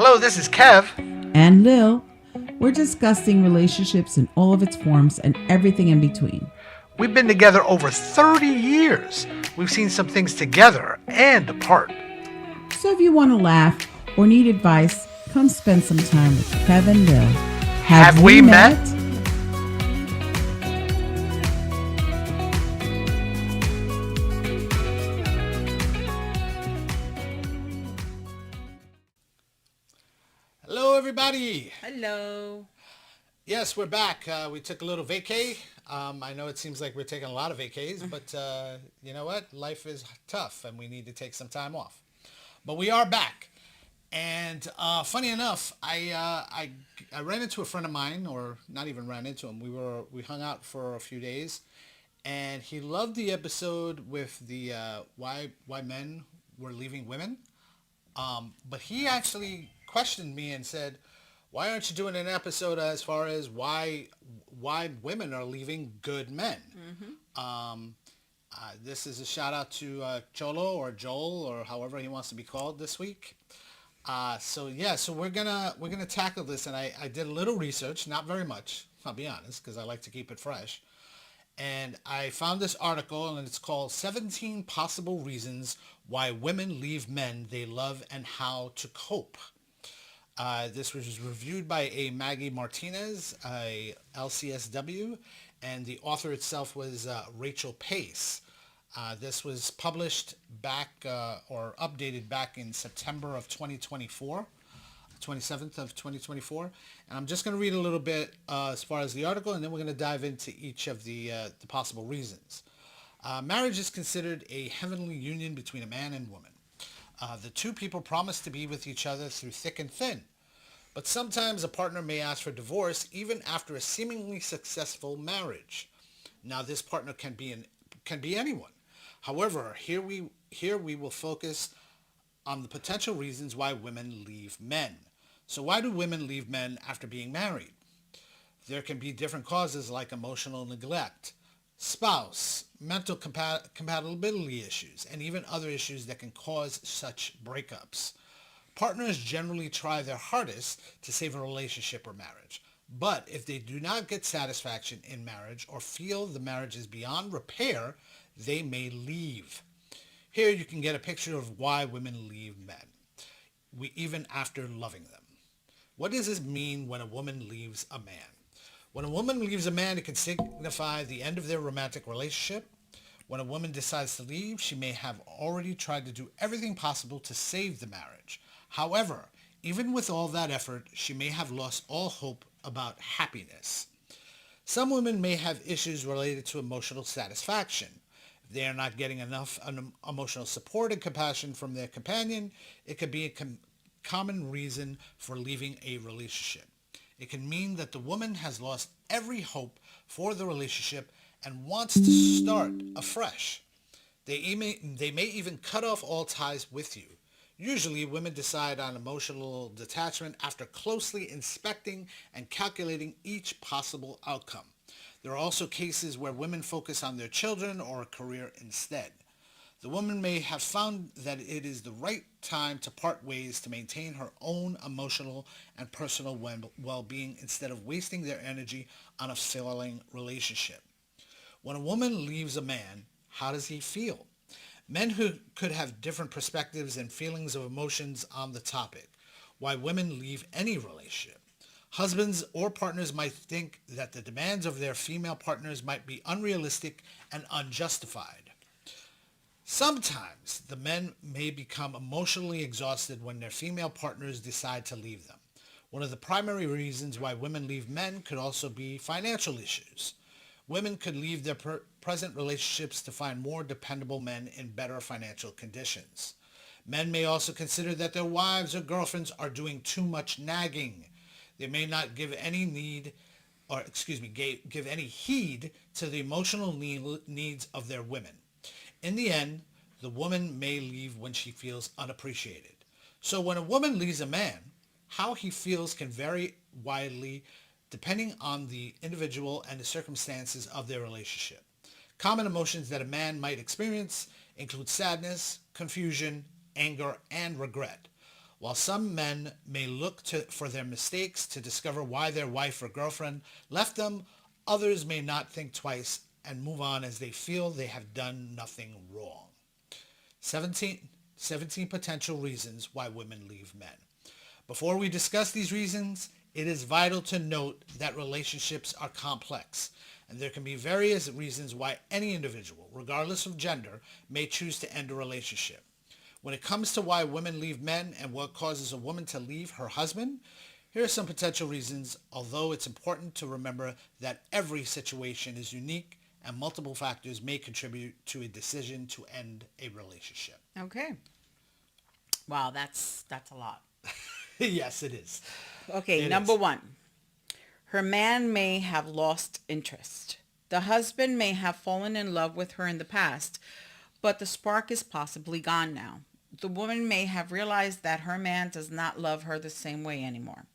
Hello, this is Kev. And Lil. We're discussing relationships in all of its forms and everything in between. We've been together over 30 years. We've seen some things together and apart. So if you want to laugh or need advice, come spend some time with Kev and Lil. Have we met? Hello, everybody. Hello. Yes, we're back. We took a little vacay. I know it seems like we're taking a lot of vacays, but you know what? Life is tough, and we need to take some time off. But we are back. And funny enough, I ran into a friend of mine, or not even ran into him. We hung out for a few days, and he loved the episode with the why men were leaving women. But he actually questioned me and said, why aren't you doing an episode as far as why women are leaving good men? Mm-hmm. This is a shout out to Cholo or Joel or however he wants to be called this week. So we're gonna tackle this, and I did a little research, not very much, I'll be honest, because I like to keep it fresh. And I found this article, and it's called 17 Possible Reasons Why Women Leave Men They Love and How to Cope. This was reviewed by a Maggie Martinez, a LCSW, and the author itself was Rachel Pace. This was published back or updated back in September of 2024, 27th of 2024. And I'm just going to read a little bit as far as the article, and then we're going to dive into each of the possible reasons. Marriage is considered a heavenly union between a man and woman. The two people promise to be with each other through thick and thin. But sometimes a partner may ask for divorce even after a seemingly successful marriage. Now, this partner can be anyone. However, here we will focus on the potential reasons why women leave men. So why do women leave men after being married? There can be different causes like emotional neglect, spouse, mental compatibility issues, and even other issues that can cause such breakups. Partners generally try their hardest to save a relationship or marriage. But if they do not get satisfaction in marriage or feel the marriage is beyond repair, they may leave. Here you can get a picture of why women leave men, even after loving them. What does this mean when a woman leaves a man? When a woman leaves a man, it can signify the end of their romantic relationship. When a woman decides to leave, she may have already tried to do everything possible to save the marriage. However, even with all that effort, she may have lost all hope about happiness. Some women may have issues related to emotional satisfaction. If they are not getting enough emotional support and compassion from their companion, it could be a common reason for leaving a relationship. It can mean that the woman has lost every hope for the relationship and wants to start afresh. They may even cut off all ties with you. Usually, women decide on emotional detachment after closely inspecting and calculating each possible outcome. There are also cases where women focus on their children or a career instead. The woman may have found that it is the right time to part ways to maintain her own emotional and personal well-being instead of wasting their energy on a failing relationship. When a woman leaves a man, how does he feel? Men who could have different perspectives and feelings of emotions on the topic. Why women leave any relationship. Husbands or partners might think that the demands of their female partners might be unrealistic and unjustified. Sometimes the men may become emotionally exhausted when their female partners decide to leave them. One of the primary reasons why women leave men could also be financial issues. Women could leave their present relationships to find more dependable men in better financial conditions. Men may also consider that their wives or girlfriends are doing too much nagging. They may not give any give any heed to the emotional needs of their women. In the end, the woman may leave when she feels unappreciated. So when a woman leaves a man, how he feels can vary widely depending on the individual and the circumstances of their relationship. Common emotions that a man might experience include sadness, confusion, anger, and regret. While some men may look for their mistakes to discover why their wife or girlfriend left them, others may not think twice and move on as they feel they have done nothing wrong. 17 potential reasons why women leave men. Before we discuss these reasons, it is vital to note that relationships are complex, and there can be various reasons why any individual, regardless of gender, may choose to end a relationship. When it comes to why women leave men and what causes a woman to leave her husband, here are some potential reasons, although it's important to remember that every situation is unique and multiple factors may contribute to a decision to end a relationship. Okay. Wow, that's a lot. Yes, it is. Okay, It number is. 1. Her man may have lost interest. The husband may have fallen in love with her in the past, but the spark is possibly gone now. The woman may have realized that her man does not love her the same way anymore.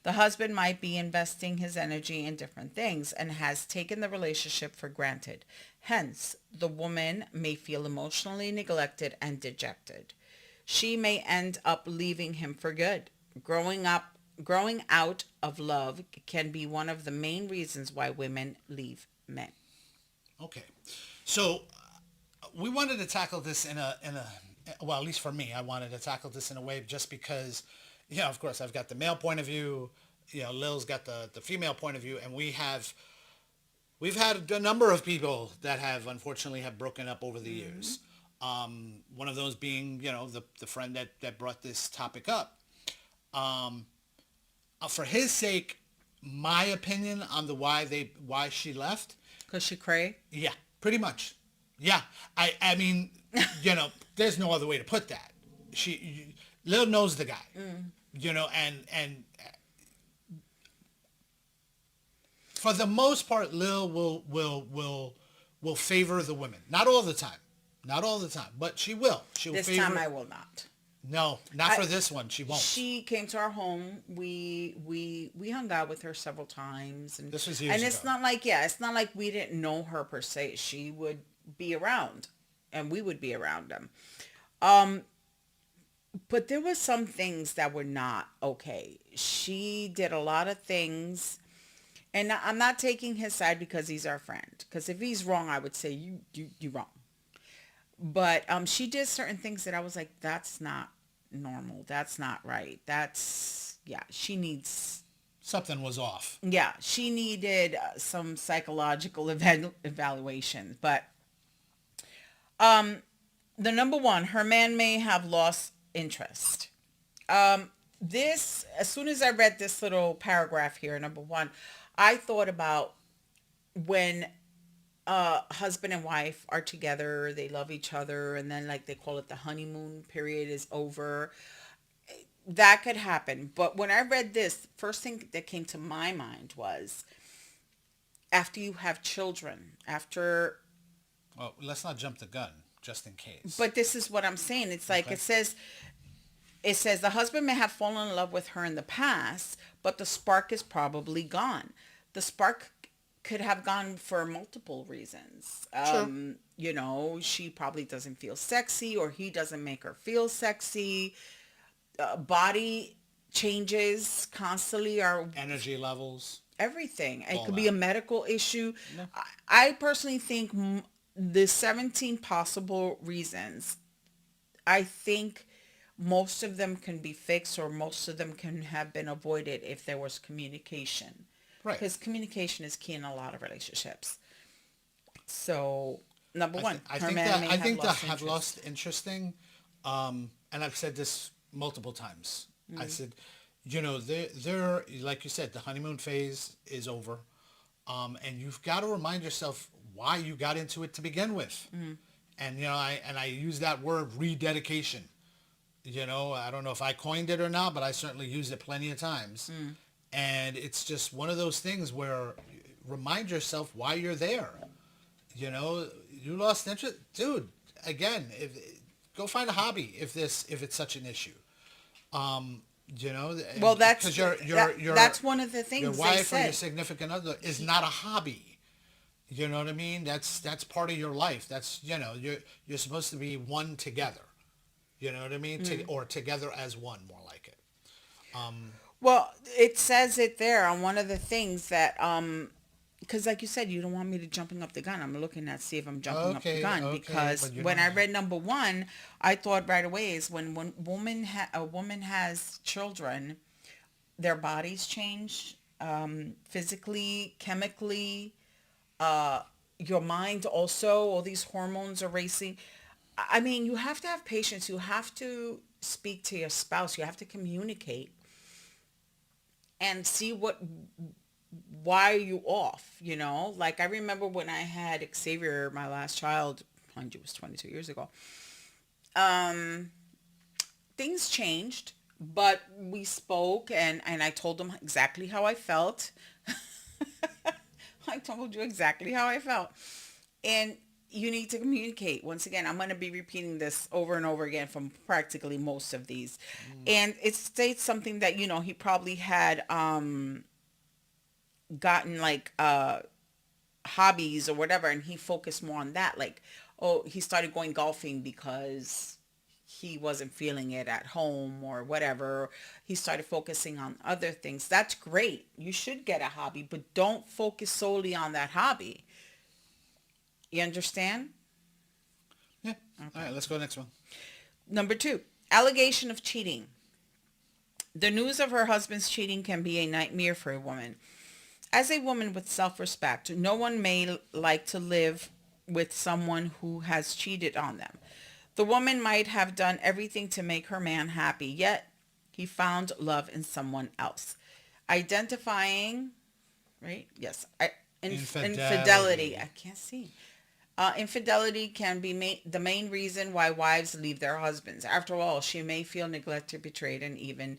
The husband might be investing his energy in different things and has taken the relationship for granted. Hence, the woman may feel emotionally neglected and dejected. She may end up leaving him for good. Growing out of love can be one of the main reasons why women leave men. Okay. So we wanted to tackle this in a well, at least for me, I wanted to tackle this in a way just because, of course, I've got the male point of view, Lil's got the female point of view, and we've had a number of people that have unfortunately have broken up over the years. One of those being, the friend that brought this topic up. For his sake, my opinion on the why she left. Because she cray? Yeah, pretty much. Yeah, I mean, there's no other way to put that. Lil knows the guy, and for the most part, Lil will favor the women. Not all the time, but she will. She'll This favor. time I will not. No, not for this one. She won't. She came to our home. We hung out with her several times, and This was years and it's ago. it's not like we didn't know her per se. She would be around, and we would be around them. But there were some things that were not okay. She did a lot of things, and I'm not taking his side because he's our friend. Because if he's wrong, I would say you wrong. But she did certain things that I was like, that's not normal. That's not right. She needs. Something was off. Yeah, she needed some psychological evaluation. But the number 1, her man may have lost interest. This, as soon as I read this little paragraph here, number 1, I thought about when husband and wife are together, they love each other, and then like they call it the honeymoon period is over. That could happen. But when I read this, first thing that came to my mind was after you have children, after. Well, let's not jump the gun, just in case. But this is what I'm saying. It's like, Okay. it says the husband may have fallen in love with her in the past, but the spark is probably gone. The spark could have gone for multiple reasons. Sure. She probably doesn't feel sexy, or he doesn't make her feel sexy. Body changes constantly, or Energy levels. everything. It All could be that. a medical issue. Yeah. I personally think the 17 possible reasons, I think most of them can be fixed, or most of them can have been avoided if there was communication. Right. Because communication is key in a lot of relationships. So, number 1, I her think man may I think have that lost have interest. lost interesting, and I've said this multiple times. I said, they're like you said, the honeymoon phase is over, and you've got to remind yourself why you got into it to begin with. And I use that word rededication. I don't know if I coined it or not, but I certainly used it plenty of times. And it's just one of those things where remind yourself why you're there. You lost interest, dude. Again, go find a hobby if it's such an issue. Well, that's because that's one of the things your they wife or your said. significant other is not a hobby. You know what I mean? That's part of your life. That's you're supposed to be one together. You know what I mean? Or together as one, more like it. Well, it says it there on one of the things that because like you said, you don't want me to jumping up the gun. I'm looking at see if I'm jumping up the Okay, gun okay, because but you when don't. I read number one, I thought right away is when a woman has children, their bodies change, physically, chemically, your mind also. All these hormones are racing. I mean, you have to have patience. You have to speak to your spouse. You have to communicate and see why are you off, you know? Like I remember when I had Xavier, my last child, mind you, it was 22 years ago. Um, Things changed, but we spoke and I told him exactly how I felt. I told you exactly how I felt. And you need to communicate. Once again, I'm going to be repeating this over and over again from practically most of these. And it states something that, you know, he probably had gotten like hobbies or whatever, and he focused more on that. Like, oh, he started going golfing because he wasn't feeling it at home or whatever. He started focusing on other things. That's great. You should get a hobby, but don't focus solely on that hobby. You understand? Yeah. All right, let's go next one. Number two, allegation of cheating. The news of her husband's cheating can be a nightmare for a woman. As a woman with self-respect, no one may like to live with someone who has cheated on them. The woman might have done everything to make her man happy, yet he found love in someone else. Identifying, right? Yes. Infidelity. I can't see. Infidelity can be the main reason why wives leave their husbands. After all, she may feel neglected, betrayed, and even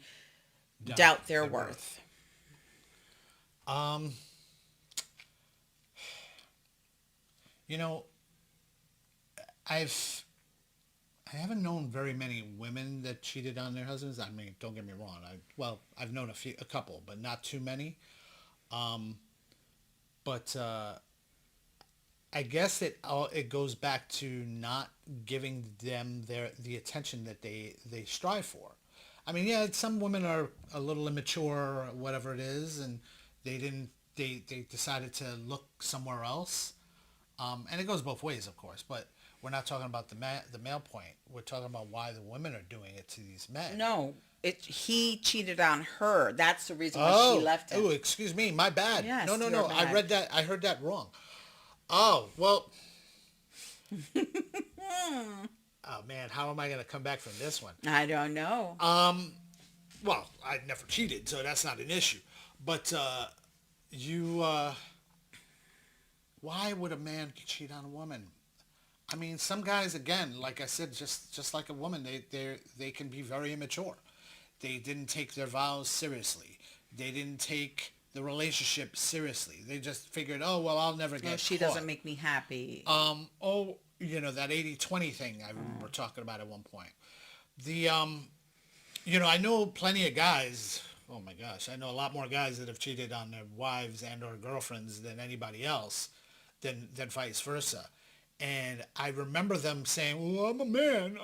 doubt their worth. Um, you know, I haven't known very many women that cheated on their husbands. I mean, don't get me wrong. I've known a couple, but not too many. But I guess it goes back to not giving them the attention that they strive for. I mean, yeah, some women are a little immature or whatever it is, and they didn't they decided to look somewhere else. And it goes both ways, of course, but we're not talking about the male point. We're talking about why the women are doing it to these men. No, he cheated on her. That's the reason why Oh, she left him. oh, excuse me, my bad. Yes, No, you're I bad. read that. I heard that wrong. Oh, well. Oh man, how am I going to come back from this one? I don't know. Well, I never cheated, so that's not an issue. But you, why would a man cheat on a woman? I mean, some guys, again, like I said, just like a woman, they can be very immature. They didn't take their vows seriously. They didn't take the relationship seriously. They just figured, oh well, I'll never get She caught. doesn't make me happy. Oh, that 80-20 thing I were talking about at one point. The I know plenty of guys. Oh my gosh, I know a lot more guys that have cheated on their wives and or girlfriends than anybody else, than vice versa. And I remember them saying, "Well, I'm a man.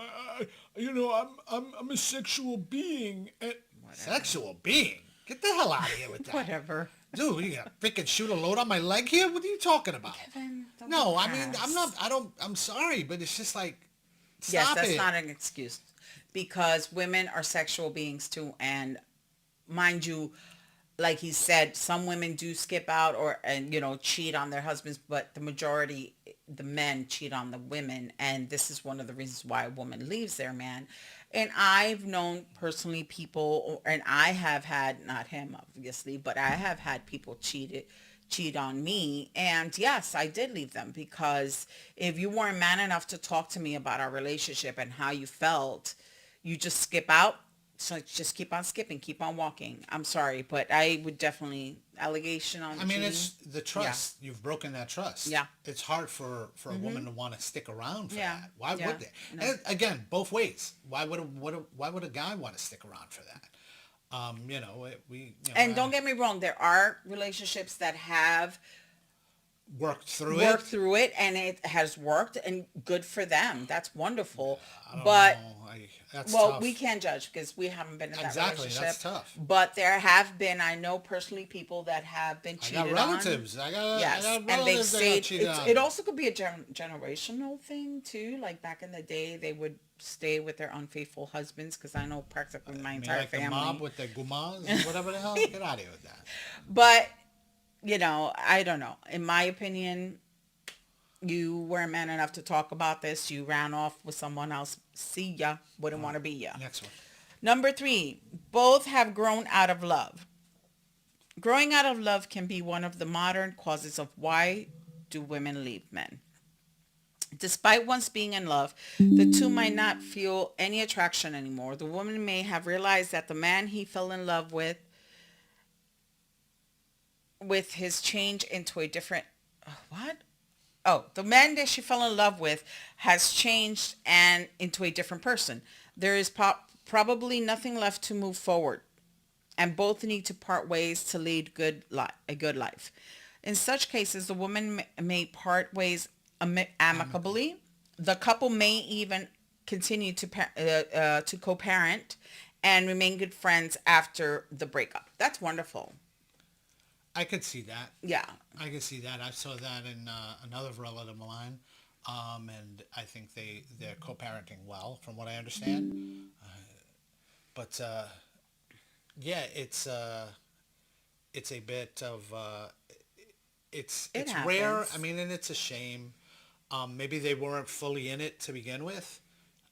I'm a sexual being." Sexual being? Get the hell out of here with that. Whatever. Dude, you gonna freaking shoot a load on my leg here? What are you talking about? Kevin, don't No, be I mean, fast. I'm sorry, but it's just like, Yes, stop that's it. not an excuse. Because women are sexual beings too. And mind you, like he said, some women do skip out and cheat on their husbands, but the majority, the men cheat on the women. And this is one of the reasons why a woman leaves their man. And I've known personally people, and I have had, not him obviously, but I have had people cheat on me. And yes, I did leave them because if you weren't man enough to talk to me about our relationship and how you felt, you just skip out. So just keep on skipping, keep on walking. I'm sorry, but I would definitely allegation on I mean, cheating. it's the trust. Yeah. You've broken that trust. Yeah. It's hard for a woman to want to stick around for Yeah. that. Why Yeah. would they? No. And again, both ways. Why would a guy want to stick around for that? And don't get me wrong, there are relationships that have worked through work it. through it, and it has worked, and good for them. That's wonderful. I don't But know. That's well, tough. we can't judge because we haven't been in that Exactly, relationship. that's tough. But there have been, I know personally, people that have been I cheated got relatives. on. I got Yes, relatives and they've that got stayed. cheated on. It also could be a generational thing too. Like back in the day, they would stay with their unfaithful husbands because I know practically my I mean, entire like the family. mob with the gumas, whatever the hell. Get out of here with that. But I don't know. In my opinion, you were man enough to talk about this. You ran off with someone else. See ya. Wouldn't want to be ya. Next one. Number 3, both have grown out of love. Growing out of love can be one of the modern causes of why do women leave men. Despite once being in love, the two might not feel any attraction anymore. The woman may have realized that the man he fell in love with his change into a different what? Oh, the man that she fell in love with has changed and into a different person. There is probably nothing left to move forward, and both need to part ways to lead a good life. In such cases, the woman may part ways amicably. The couple may even continue to co-parent and remain good friends after the breakup. That's wonderful. I could see that. Yeah. I could see that. I saw that in another relative of mine, and I think they're co-parenting well, from what I understand. But yeah, it's a bit of it's rare. happens. I mean, and it's a shame. Maybe they weren't fully in it to begin with.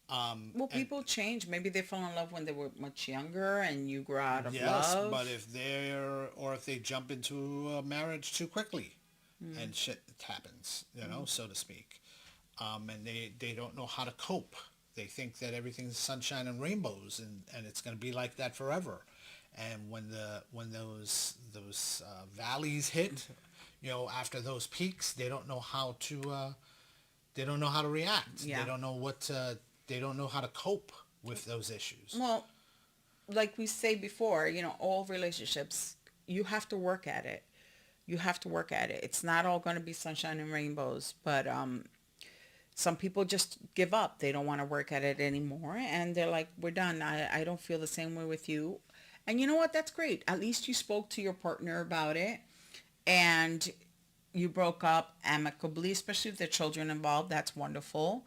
Well, people change. Maybe they fell in love when they were much younger and you grew out of Yes, love. but if they jump into a marriage too quickly, and shit happens, so to speak, and they don't know how to cope. They think that everything's sunshine and rainbows, and it's going to be like that forever. And when those valleys hit, after those peaks, they don't know how to react. Yeah. They don't know how to cope with those issues. Well, like we say before, all relationships, you have to work at it. You have to work at it. It's not all going to be sunshine and rainbows, but some people just give up. They don't want to work at it anymore, and they're like, we're done. I don't feel the same way with you. And you know what? That's great. At least you spoke to your partner about it, and you broke up amicably, especially if there are children involved. That's wonderful.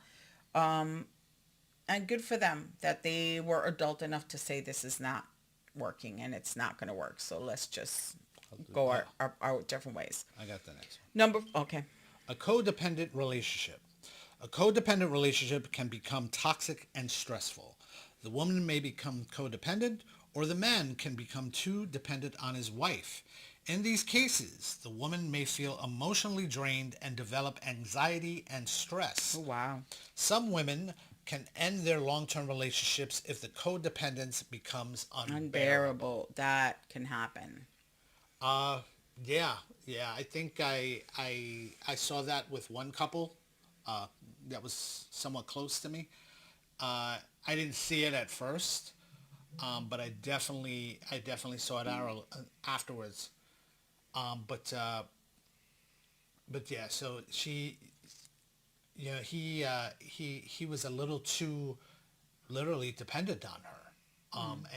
And good for them that they were adult enough to say this is not working and it's not going to work. So let's just go our different ways. I got the next one. Okay. A codependent relationship. A codependent relationship can become toxic and stressful. The woman may become codependent, or the man can become too dependent on his wife. In these cases, the woman may feel emotionally drained and develop anxiety and stress. Oh, wow. Some women can end their long-term relationships if the codependence becomes unbearable. That can happen. Yeah. I think I saw that with one couple that was somewhat close to me. I didn't see it at first, but I definitely saw it afterwards. But yeah, so she, he was a little too literally dependent on her.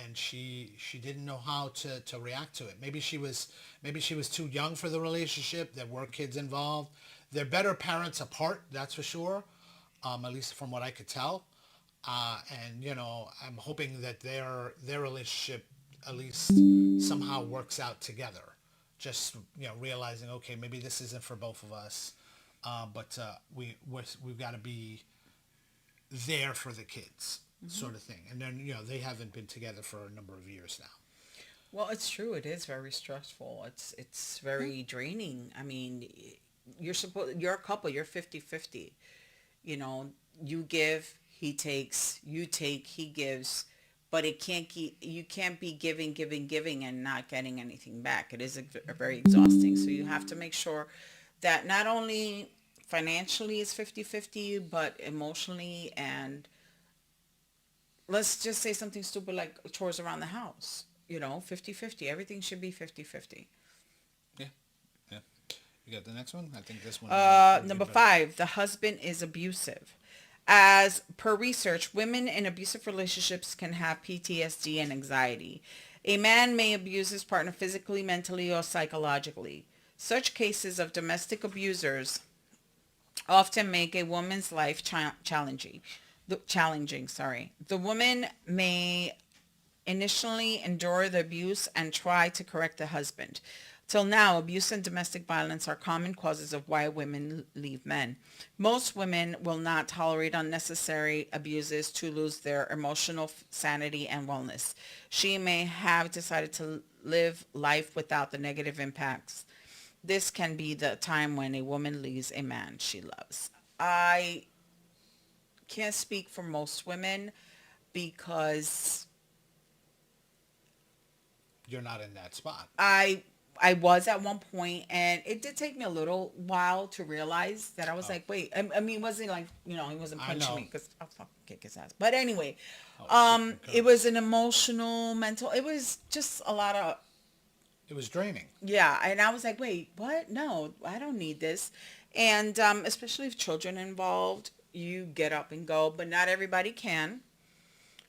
And she didn't know how to react to it. Maybe she was too young for the relationship. There were kids involved. They're better parents apart, that's for sure. At least from what I could tell. And I'm hoping that their relationship at least somehow works out together. Just realizing, okay, maybe this isn't for both of us, but we've got to be there for the kids, sort of thing. And then they haven't been together for a number of years now. Well, it's true. It is very stressful. It's very draining. I mean, you're a couple. You're 50-50. You give, he takes. You take, he gives. But you can't be giving and not getting anything back. It is very exhausting. So you have to make sure that not only financially is 50-50, but emotionally, and let's just say something stupid like chores around the house. 50-50. Everything should be 50-50. Yeah. You got the next one? I think this one. Number 5, the husband is abusive. As per research, women in abusive relationships can have PTSD and anxiety. A man may abuse his partner physically, mentally, or psychologically. Such cases of domestic abusers often make a woman's life challenging. The woman may initially endure the abuse and try to correct the husband. Till now, abuse and domestic violence are common causes of why women leave men. Most women will not tolerate unnecessary abuses to lose their emotional sanity and wellness. She may have decided to live life without the negative impacts. This can be the time when a woman leaves a man she loves. I can't speak for most women because You're not in that spot. I was at one point, and it did take me a little while to realize that I was like, wait, I mean, it wasn't like, he wasn't punching me because I'll fucking kick his ass. But anyway, it was an emotional, mental, it was just a lot of, It was draining. yeah. And I was like, wait, what? No, I don't need this. And especially if children involved, you get up and go, but not everybody can.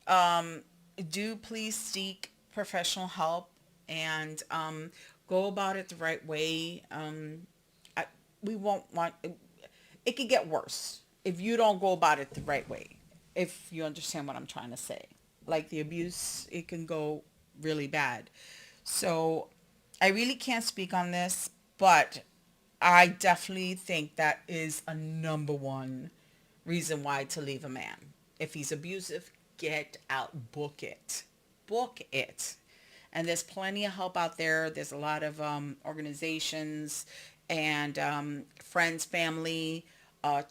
Do please seek professional help and go about it the right way. We won't want it could get worse if you don't go about it the right way. If you understand what I'm trying to say, like the abuse, it can go really bad. So I really can't speak on this, but I definitely think that is a number one reason why to leave a man. If he's abusive, get out, book it. Book it. And there's plenty of help out there. There's a lot of organizations and friends, family,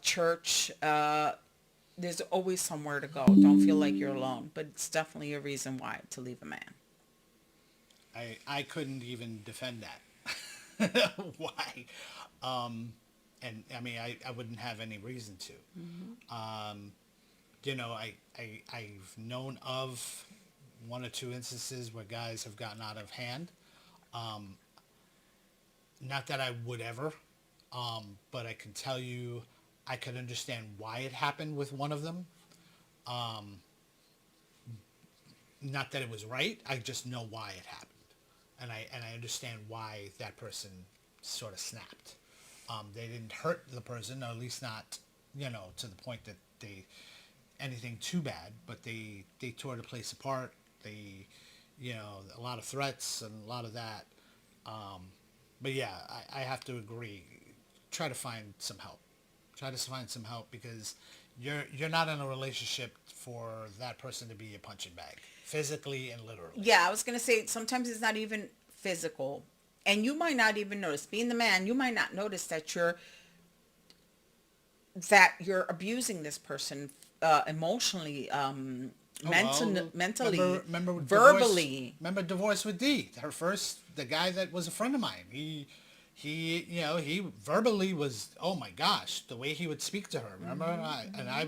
church. There's always somewhere to go. Don't feel like you're alone. But it's definitely a reason why to leave a man. I couldn't even defend that. Why? And I mean, I wouldn't have any reason to. I've known of one or two instances where guys have gotten out of hand. Not that I would ever, but I can tell you I could understand why it happened with one of them. Not that it was right, I just know why it happened. And I understand why that person sort of snapped. They didn't hurt the person, or at least not, to the point that they anything too bad, but they tore the place apart. They, a lot of threats and a lot of that. But yeah, I have to agree. Try to find some help. Try to find some help because you're not in a relationship for that person to be a punching bag, physically and literally. Yeah, I was gonna say sometimes it's not even physical, and you might not even notice. Being the man, you might not notice that you're abusing this person emotionally, mentally, remember verbally. Remember Divorce with D? The guy that was a friend of mine. He verbally was, oh my gosh, the way he would speak to her. Remember, I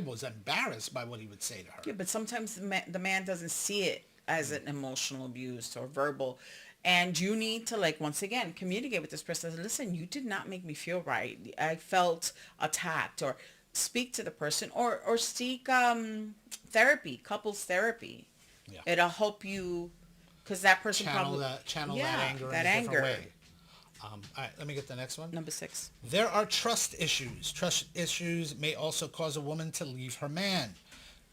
was embarrassed by what he would say to her. Yeah, but sometimes the man doesn't see it as an emotional abuse or verbal. And you need to, once again, communicate with this person. Listen, you did not make me feel right. I felt attacked. Or speak to the person. Or seek therapy, couples therapy. Yeah. It'll help you, because that person channel that anger in a different way. All right, let me get the next one. Number 6. There are trust issues. Trust issues may also cause a woman to leave her man.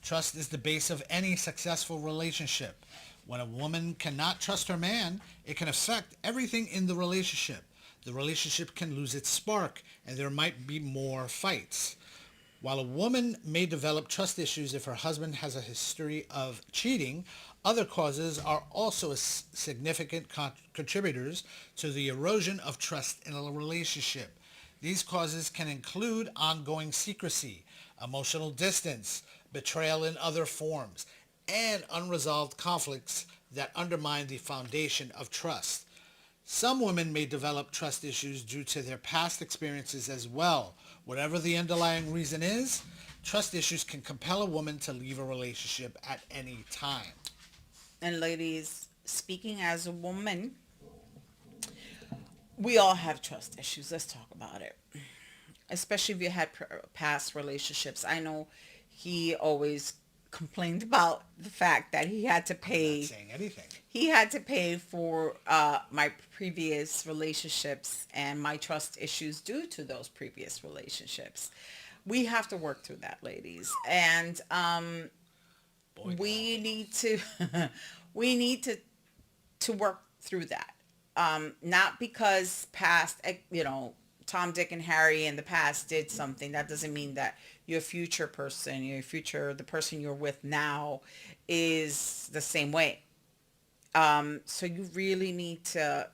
Trust is the base of any successful relationship. When a woman cannot trust her man, it can affect everything in the relationship. The relationship can lose its spark, and there might be more fights. While a woman may develop trust issues if her husband has a history of cheating, other causes are also significant contributors to the erosion of trust in a relationship. These causes can include ongoing secrecy, emotional distance, betrayal in other forms, and unresolved conflicts that undermine the foundation of trust. Some women may develop trust issues due to their past experiences as well. Whatever the underlying reason is, trust issues can compel a woman to leave a relationship at any time. And ladies, speaking as a woman, We all have trust issues. Let's talk about it. Especially if you had past relationships. I know he always complained about the fact that I'm not saying anything. he had to pay for my previous relationships and my trust issues due to those previous relationships. We have to work through that, ladies, and Boy, we need to we need to work through that. Not because past, Tom, Dick, and Harry in the past did something. That doesn't mean that your future person, the person you're with now, is the same way. So you really need to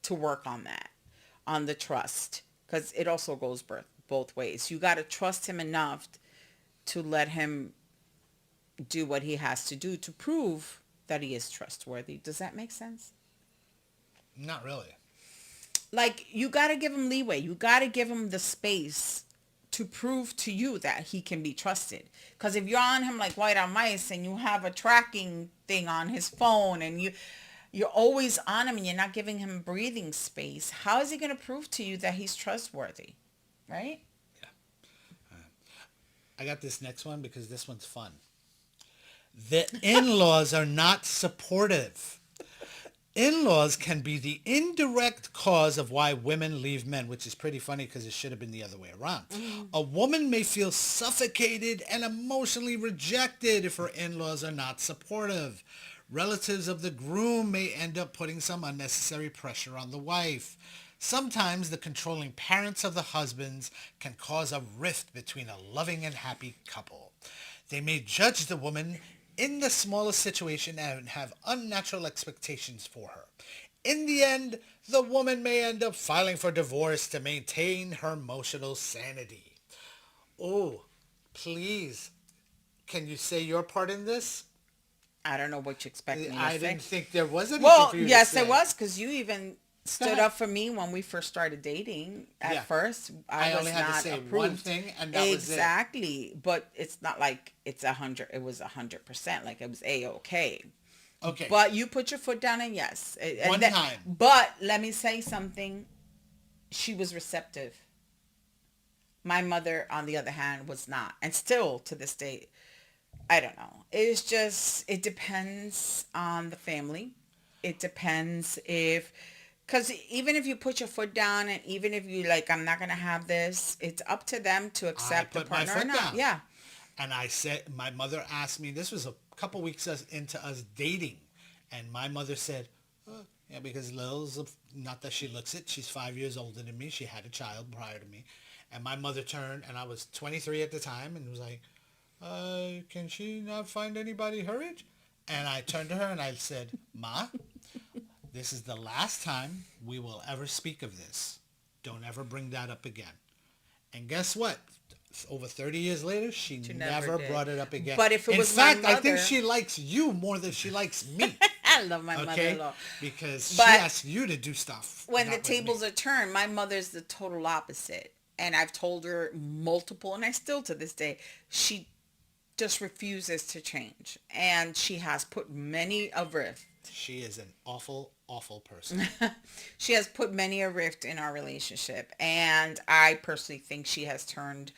work on that, on the trust, because it also goes both ways. You got to trust him enough to let him do what he has to do to prove that he is trustworthy. Does that make sense? not really. Like, you got to give him leeway. You got to give him the space to prove to you that he can be trusted. Because if you're on him like white on mice and you have a tracking thing on his phone and you're always on him and you're not giving him breathing space, how is he going to prove to you that he's trustworthy? Right? I got this next one because this one's fun. The in-laws are not supportive. In-laws can be the indirect cause of why women leave men, which is pretty funny because it should have been the other way around. A woman may feel suffocated and emotionally rejected if her in-laws are not supportive. Relatives of the groom may end up putting some unnecessary pressure on the wife. Sometimes the controlling parents of the husbands can cause a rift between a loving and happy couple. They may judge the woman in the smallest situation and have unnatural expectations for her. In the end, the woman may end up filing for divorce to maintain her emotional sanity. Oh, please, can you say your part in this? I don't know what you expect me to I say. didn't think there was anything Well, for you yes, to say. there was, because you even stood ahead. up for me when we first started dating. At Yeah. first, I was only had to not say approved. one thing, and that was it. Exactly, but it's not like it's 100. It was 100%. Like, it was a-okay. Okay. But you put your foot down, and yes, One time. But let me say something. She was receptive. My mother, on the other hand, was not, and still to this day, I don't know. It's just, it depends on the family. It depends because even if you put your foot down and even if you like, I'm not going to have this, it's up to them to accept the put my partner or foot not. down. Yeah. And I said, my mother asked me, this was a couple weeks into us dating. And my mother said, oh, yeah, because Lil's, not that she looks it, she's 5 years older than me. She had a child prior to me. And my mother turned, and I was 23 at the time, and was like, can she not find anybody her age? And I turned to her and I said, Ma, this is the last time we will ever speak of this. Don't ever bring that up again. And guess what? Over 30 years later, she never did. brought it up again. But if it In was my fact, I think mother- she likes you more than she likes me. I love my Okay? mother-in-law. Because she But asks you to do stuff. when not the with tables me. are turned, my mother's the total opposite. And I've told her multiple, and I still to this day, she just refuses to change. And she has put many a rift. She is an awful, awful person. She has put many a rift in our relationship. And I personally think she has turned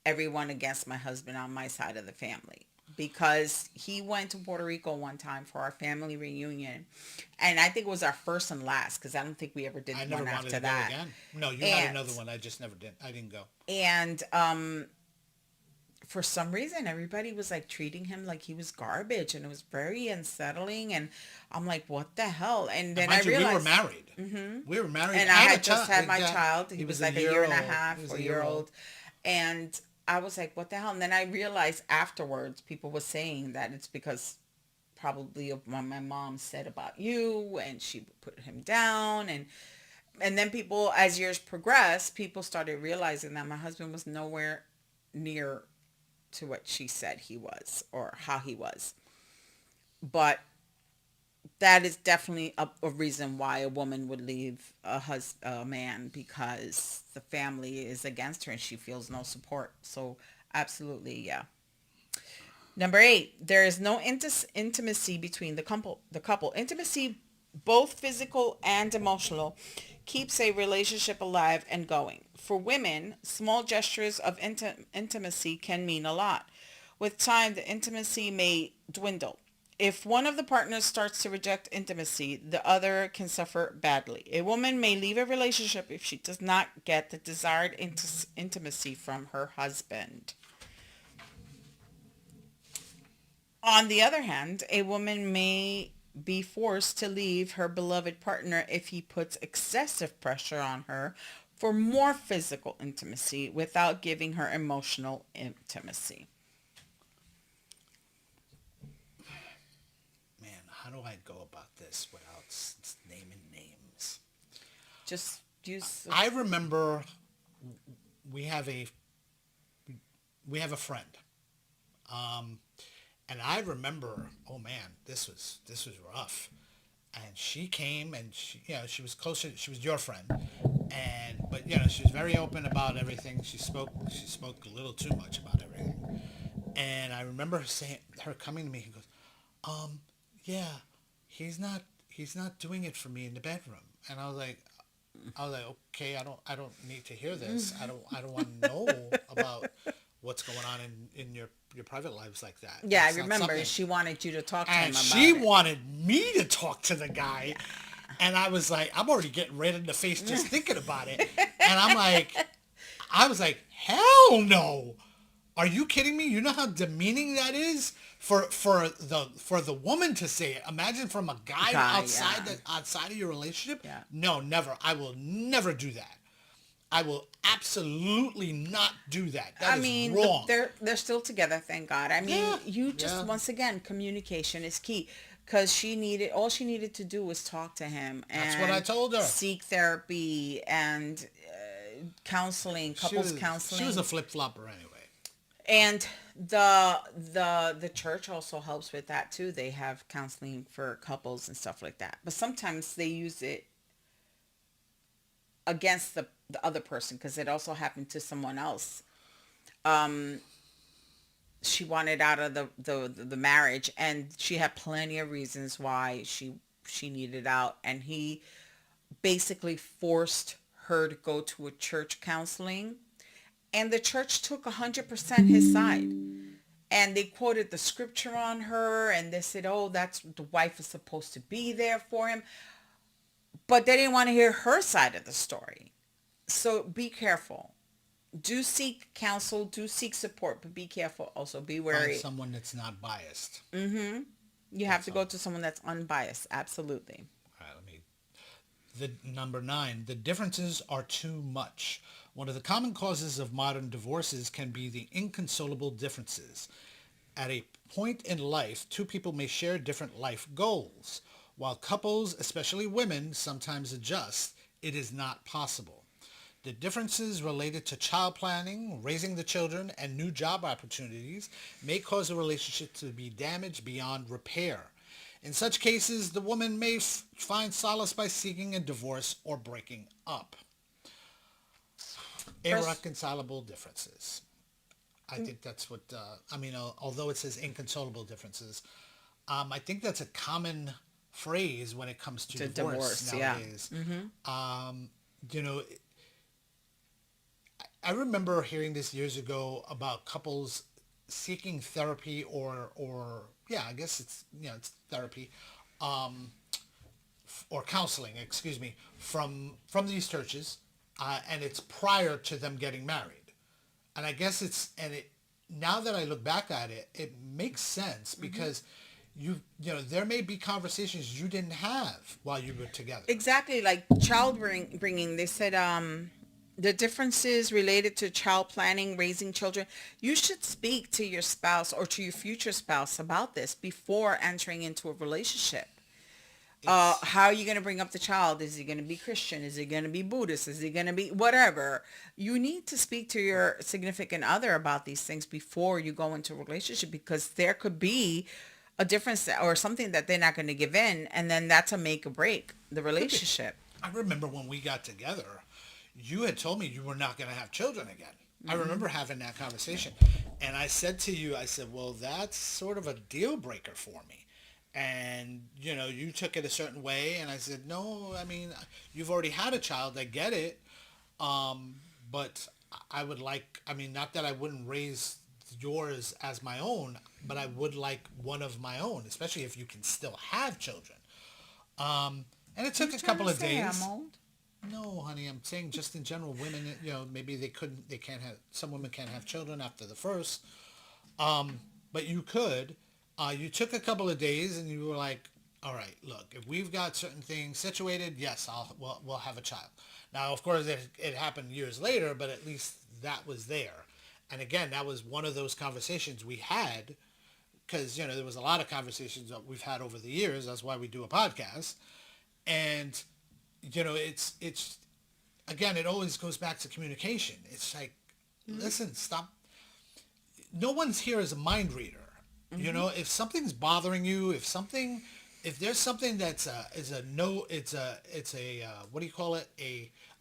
everyone against my husband on my side of the family. Because he went to Puerto Rico one time for our family reunion. And I think it was our first and last, because I don't think we ever did I never one wanted after to go that. again. No, you had another one. I just never did. I didn't go. And for some reason, everybody was like treating him like he was garbage, and it was very unsettling. And I'm like, what the hell? And then I realized we were married. Mm-hmm. We were married, and I had had a just child. had my child. He was like a year and a half or a year old. And I was like, what the hell? And then I realized afterwards, people were saying that it's because probably of what my mom said about you, and she put him down. And then people, as years progressed, people started realizing that my husband was nowhere near to what she said he was or how he was. But that is definitely a reason why a woman would leave a man, because the family is against her and she feels no support. So absolutely, yeah. Number 8, there is no intimacy between the couple. Intimacy both physical and emotional, keeps a relationship alive and going. For women, small gestures of intimacy can mean a lot. With time, the intimacy may dwindle. If one of the partners starts to reject intimacy, the other can suffer badly. A woman may leave a relationship if she does not get the desired intimacy from her husband. On the other hand, a woman may be forced to leave her beloved partner if he puts excessive pressure on her for more physical intimacy without giving her emotional intimacy. Man, how do I go about this without naming names? Just use. I remember we have a we have a friend, and I remember, oh man, this was rough. And she came, and she was closer. She was your friend, but she was very open about everything. She spoke a little too much about everything. And I remember her coming to me. He goes, yeah, he's not doing it for me in the bedroom. And I was like, okay, I don't need to hear this. I don't want to know about what's going on in your private lives like that. Yeah, That's I not remember something. she wanted you to talk to him And about she it. wanted me to talk to the guy. And I was like, I'm already getting red in the face just thinking about it. And I was like, hell no. Are you kidding me? You know how demeaning that is for the woman to say it. Imagine from a guy outside Yeah. outside of your relationship. Yeah. No, never. I will never do that. I will absolutely not do that. That I is mean, wrong. they're still together, thank God. I mean, Yeah, you just yeah. once again, communication is key because all she needed to do was talk to him and That's what I told her. seek therapy and counseling, couples counseling. She was a flip flopper anyway. And the church also helps with that too. They have counseling for couples and stuff like that. But sometimes they use it against the other person because it also happened to someone else. She wanted out of the marriage and she had plenty of reasons why she needed out, and he basically forced her to go to a church counseling, and the church took 100% his side. And they quoted the scripture on her, and they said, oh, that's the wife is supposed to be there for him. But they didn't want to hear her side of the story. So be careful. Do seek counsel, do seek support, but be careful also. Be wary. Find someone that's not biased. You have to go to someone that's unbiased. Absolutely. All right, the number 9, the differences are too much. One of the common causes of modern divorces can be the inconsolable differences. At a point in life, two people may share different life goals. While couples, especially women, sometimes adjust, it is not possible. The differences related to child planning, raising the children, and new job opportunities may cause a relationship to be damaged beyond repair. In such cases, the woman may find solace by seeking a divorce or breaking up. Irreconcilable differences. I think that's what, although it says inconsolable differences, I think that's a common phrase when it comes to divorce nowadays. Yeah. I remember hearing this years ago about couples seeking therapy or I guess it's therapy, or counseling, excuse me, from these churches, and it's prior to them getting married. And I guess now that I look back at it, it makes sense because there may be conversations you didn't have while you were together. Exactly, like child bringing. They said the differences related to child planning, raising children. You should speak to your spouse or to your future spouse about this before entering into a relationship. How are you going to bring up the child? Is he going to be Christian? Is he going to be Buddhist? Is he going to be whatever? You need to speak to your significant other about these things before you go into a relationship, because there could be a difference or something that they're not going to give in, and then that's a make or break the relationship. I remember when we got together, you had told me you were not going to have children again. I remember having that conversation. And I said to you, I said, well, that's sort of a deal breaker for me. and you took it a certain way, and I said, no, I mean, you've already had a child, I get it, but I would like, I mean, not that I wouldn't raise yours as my own, but I would like one of my own, especially if you can still have children. And it took a couple of days. I'm old? No, honey, I'm saying just in general, women, maybe they can't have, some women can't have children after the first, but you could. You took a couple of days and you were like, all right, look, if we've got certain things situated, yes, we'll have a child. Now, of course, it happened years later, but at least that was there. And again, that was one of those conversations we had, because, there was a lot of conversations that we've had over the years. That's why we do a podcast. And, it's again, it always goes back to communication. It's like, listen, stop. No one's here as a mind reader. If something's bothering you, if there's something that's what do you call it?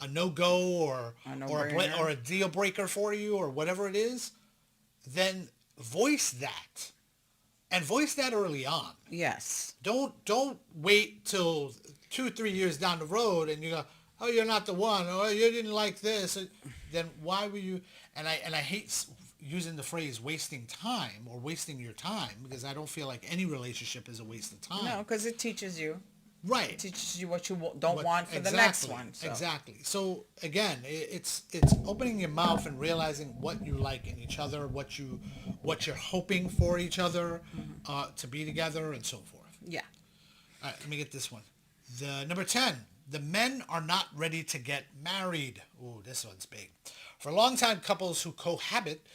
A no-go or a deal breaker for you or whatever it is, then voice that. And voice that early on. Yes. Don't wait till 2-3 years down the road and you go, oh, you're not the one, or you didn't like this. Then why were you? And I hate using the phrase wasting time or wasting your time, because I don't feel like any relationship is a waste of time. No, because it teaches you. Right. It teaches you what you don't want for the next one. So. Exactly. So again, it's opening your mouth and realizing what you like in each other, what you're hoping for each other, to be together, and so forth. Yeah. All right, let me get this one. The number 10. The men are not ready to get married. Ooh, this one's big. For long-time couples who cohabit,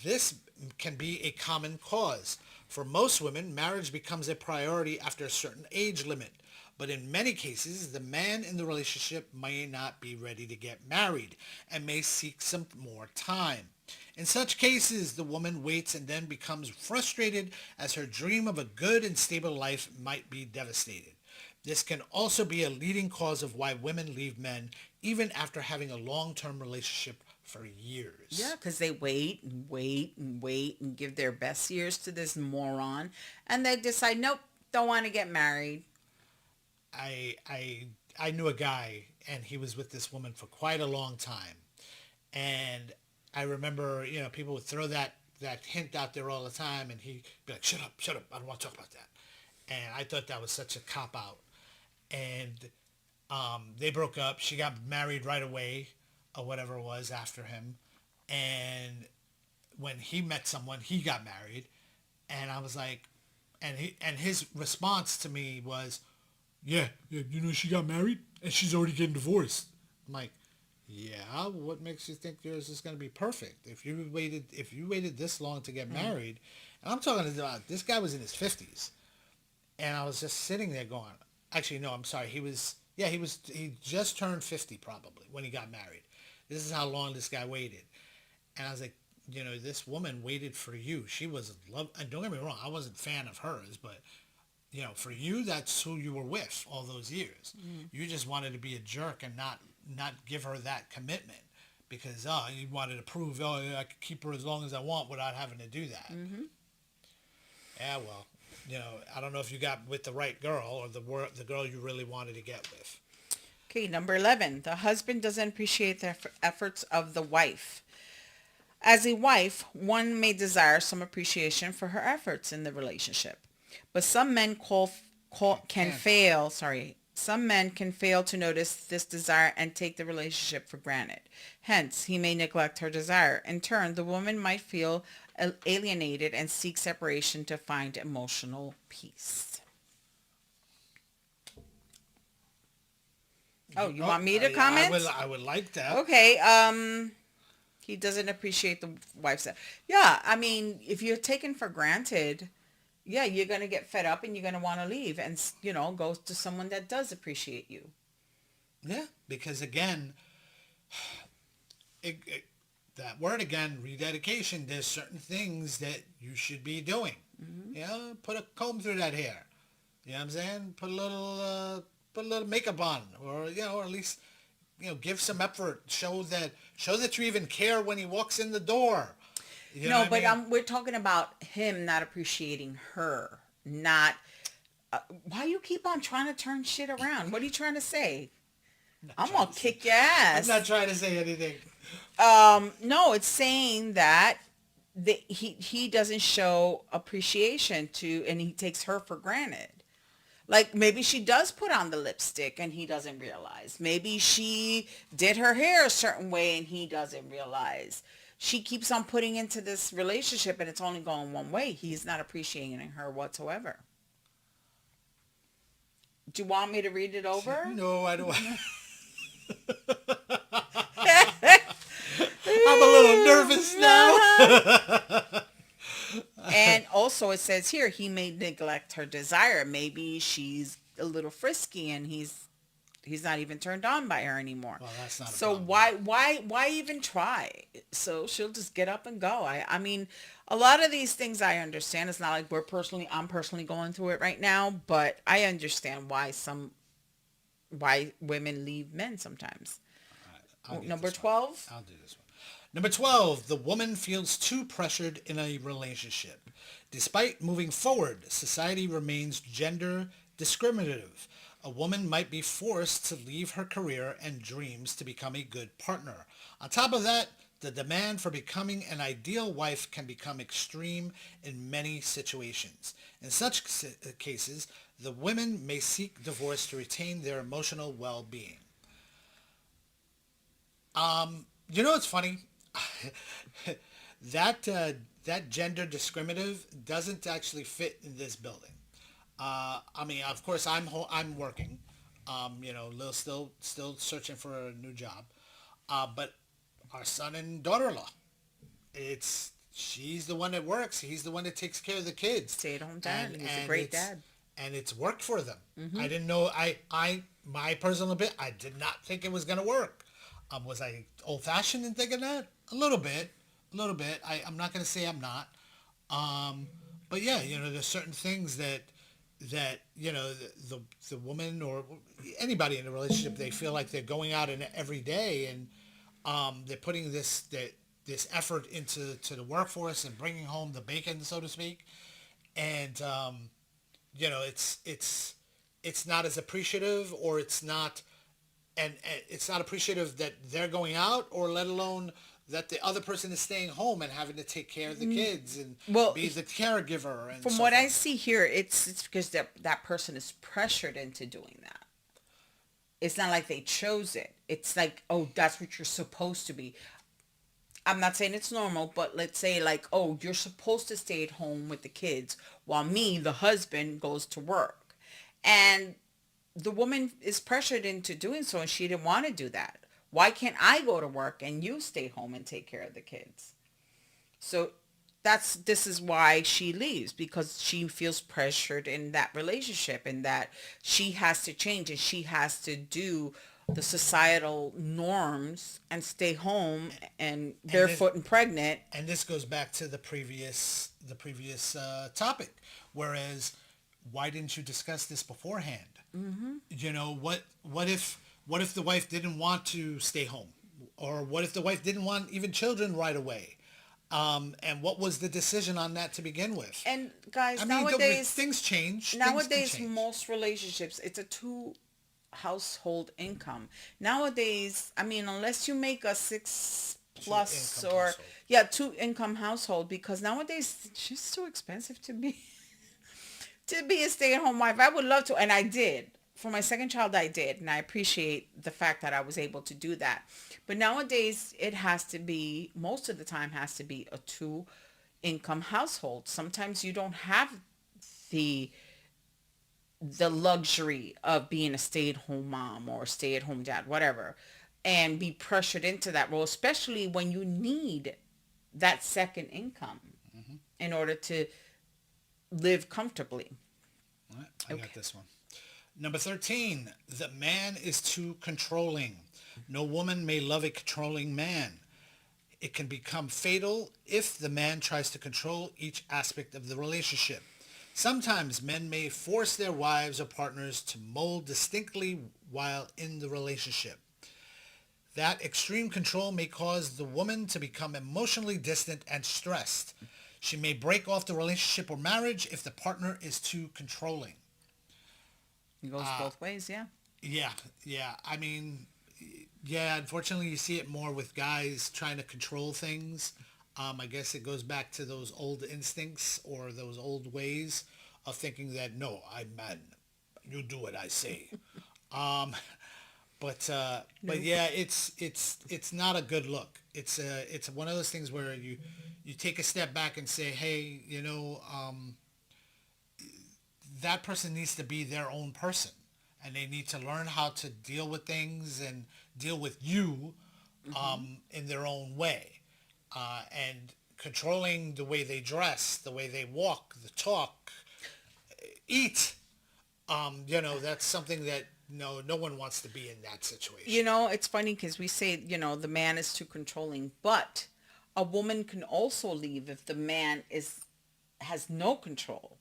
this can be a common cause. For most women, marriage becomes a priority after a certain age limit. But in many cases, the man in the relationship may not be ready to get married and may seek some more time. In such cases, the woman waits and then becomes frustrated as her dream of a good and stable life might be devastated. This can also be a leading cause of why women leave men even after having a long-term relationship for years. Yeah, because they wait and wait and wait and give their best years to this moron, and they decide, nope, don't want to get married. I knew a guy, and he was with this woman for quite a long time, and I remember, people would throw that hint out there all the time, and he'd be like, shut up, I don't want to talk about that. And I thought that was such a cop-out. And they broke up. She got married right away, or whatever it was, after him. And when he met someone, he got married. And I was like, and his response to me was, yeah, she got married, and she's already getting divorced. I'm like, yeah, what makes you think yours is going to be perfect? If you waited this long to get married, and I'm talking about, this guy was in his 50s. And I was just sitting there going, actually, no, I'm sorry. He just turned 50 probably when he got married. This is how long this guy waited. And I was like, this woman waited for you. She was love. And don't get me wrong, I wasn't a fan of hers, but for you, that's who you were with all those years. You just wanted to be a jerk and not give her that commitment because, you wanted to prove, I could keep her as long as I want without having to do that. Yeah, well, I don't know if you got with the right girl or the girl you really wanted to get with. Okay, number 11. The husband doesn't appreciate the efforts of the wife. As a wife, one may desire some appreciation for her efforts in the relationship. But some men can fail to notice this desire and take the relationship for granted. Hence, he may neglect her desire. In turn, the woman might feel alienated and seek separation to find emotional peace. Oh, you want me to comment? I would like that. Okay. He doesn't appreciate the wife's. Yeah, I mean, if you're taken for granted, yeah, you're going to get fed up and you're going to want to leave and, go to someone that does appreciate you. Yeah, because again, that word again, rededication, there's certain things that you should be doing. Put a comb through that hair. You know what I'm saying? Put a little makeup on, or or at least give some effort. Show that you even care when he walks in the door. No, but we're talking about him not appreciating her, not Why you keep on trying to turn shit around? What are you trying to say? I'm trying gonna to kick your ass. I'm not trying to say anything. No, it's saying that he doesn't show appreciation to, and he takes her for granted. Like maybe she does put on the lipstick and he doesn't realize. Maybe she did her hair a certain way and he doesn't realize. She keeps on putting into this relationship and it's only going one way. He's not appreciating her whatsoever. Do you want me to read it over? No, I don't. I'm a little nervous now. And also it says here, he may neglect her desire. Maybe she's a little frisky and he's not even turned on by her anymore. Well, that's not a so problem. why even try? So she'll just get up and go. I mean, a lot of these things I understand. It's not like I'm personally going through it right now, but I understand why women leave men sometimes. I'll get Number this one. 12. I'll do this one. Number 12, the woman feels too pressured in a relationship. Despite moving forward, society remains gender discriminative. A woman might be forced to leave her career and dreams to become a good partner. On top of that, the demand for becoming an ideal wife can become extreme in many situations. In such cases, the women may seek divorce to retain their emotional well-being. You know what's funny? That gender discriminative doesn't actually fit in this building. I mean, of course, I'm working. Still searching for a new job. But our son and daughter-in-law, she's the one that works. He's the one that takes care of the kids. Stay-at-home dad. He's a great dad. And it's worked for them. I didn't know. My personal opinion, I did not think it was gonna work. Was I old-fashioned in thinking that? A little bit. I'm not going to say I'm not. But yeah, there's certain things that the woman or anybody in a relationship, they feel like they're going out in every day and they're putting this effort into the workforce and bringing home the bacon, so to speak. And it's not as appreciative, or it's not. And it's not appreciative that they're going out, or let alone that the other person is staying home and having to take care of the kids and be the caregiver. And from what I see here, it's because that person is pressured into doing that. It's not like they chose it. It's like, oh, that's what you're supposed to be. I'm not saying it's normal, but let's say like, oh, you're supposed to stay at home with the kids while me, the husband, goes to work. And the woman is pressured into doing so, and she didn't want to do that. Why can't I go to work and you stay home and take care of the kids? So this is why she leaves, because she feels pressured in that relationship, and that she has to change and she has to do the societal norms and stay home and barefoot and pregnant. And this goes back to the previous topic. Whereas, why didn't you discuss this beforehand? Mm-hmm. What if the wife didn't want to stay home, or what if the wife didn't want even children right away? And what was the decision on that to begin with? And guys, nowadays things change. Nowadays, most relationships, it's a two household income. Nowadays, I mean, unless you make a 6 plus or household. 2 income household, because nowadays it's just too expensive to be a stay-at-home wife. I would love to, and I did. For my second child, I did, and I appreciate the fact that I was able to do that. But nowadays, it has to be, most of the time, has to be a 2 income household. Sometimes you don't have the luxury of being a stay-at-home mom or stay-at-home dad, whatever, and be pressured into that role, especially when you need that second income in order to live comfortably. All right, I got this one. Number 13, the man is too controlling. No woman may love a controlling man. It can become fatal if the man tries to control each aspect of the relationship. Sometimes men may force their wives or partners to mold distinctly while in the relationship. That extreme control may cause the woman to become emotionally distant and stressed. She may break off the relationship or marriage if the partner is too controlling. It goes both ways, yeah. Yeah, yeah. I mean, yeah, unfortunately, you see it more with guys trying to control things. I guess it goes back to those old instincts or those old ways of thinking that, no, I'm man. You do what I say. Um, but Nope. yeah, it's not a good look. It's one of those things where you take a step back and say, hey, that person needs to be their own person, and they need to learn how to deal with things and deal with you Hmm. in their own way, and controlling the way they dress, the way they walk, the talk, eat. That's something that no one wants to be in that situation. It's funny because we say, the man is too controlling, but a woman can also leave if the man has no control.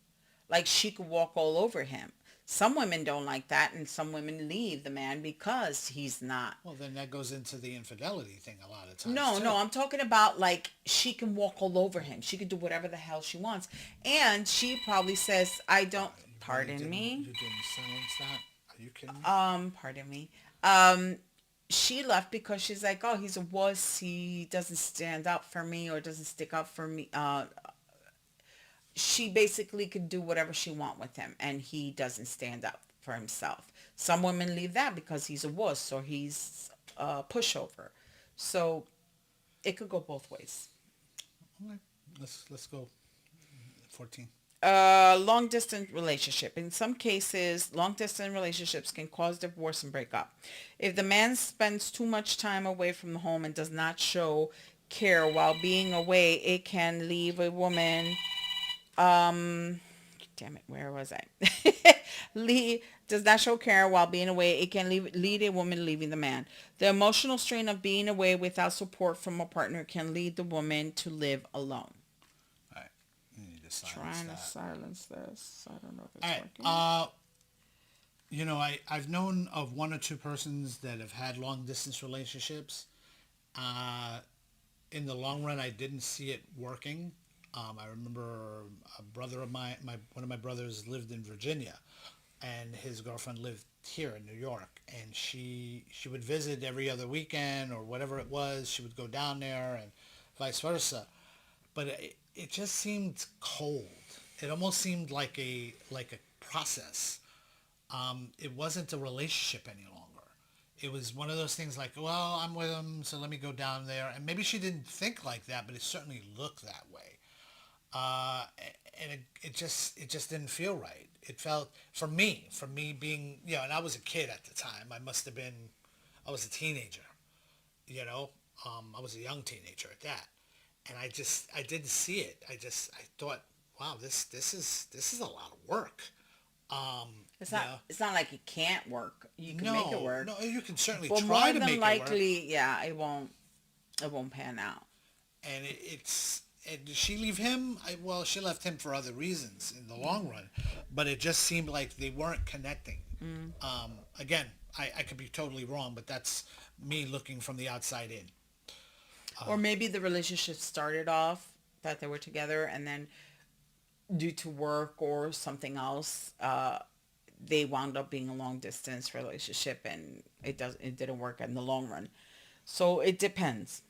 Like she could walk all over him. Some women don't like that, and some women leave the man because he's not. Well, then that goes into the infidelity thing a lot of times No, too. no, I'm talking about like she can walk all over him. She could do whatever the hell she wants. And she probably says, I don't, pardon You me. didn't silence that? Are you kidding me? Pardon me. Um, she left because she's like, oh, he's a wuss. He doesn't stand up for me or doesn't stick up for me. She basically could do whatever she want with him, and he doesn't stand up for himself. Some women leave that because he's a wuss or he's a pushover. So it could go both ways. Okay, let's go 14. Long distance relationship. In some cases, long distance relationships can cause divorce and breakup. If the man spends too much time away from the home and does not show care while being away, it can leave a woman. Damn it, where was I? Does not show care while being away. It can lead a woman leaving the man. The emotional strain of being away without support from a partner can lead the woman to live alone. All right, you need to silence Trying to that. silence this. I don't know if All it's right. working. I've known of one or two persons that have had long distance relationships. Uh, in the long run, I didn't see it working. I remember a brother of one of my brothers lived in Virginia, and his girlfriend lived here in New York, and she would visit every other weekend or whatever it was. She would go down there and vice versa, but it just seemed cold. It almost seemed like a process. It wasn't a relationship any longer. It was one of those things like, well, I'm with him, so let me go down there. And maybe she didn't think like that, but it certainly looked that way. Uh, and it just didn't feel right. It felt for me being, and I was a kid at the time. I was a teenager, you know, I was a young teenager at that, and I didn't see it. I thought, wow, this is a lot of work. Um, It's you not. know, It's not like it can't work. You can make it no, work, no, you can certainly but try more to than make it work, likely, yeah, it won't. It won't pan out. and did she leave him? Well, she left him for other reasons in the long run, but it just seemed like they weren't connecting. Mm. Again, I could be totally wrong, but that's me looking from the outside in. Or maybe the relationship started off that they were together, and then due to work or something else, they wound up being a long distance relationship, and it didn't work in the long run. So it depends.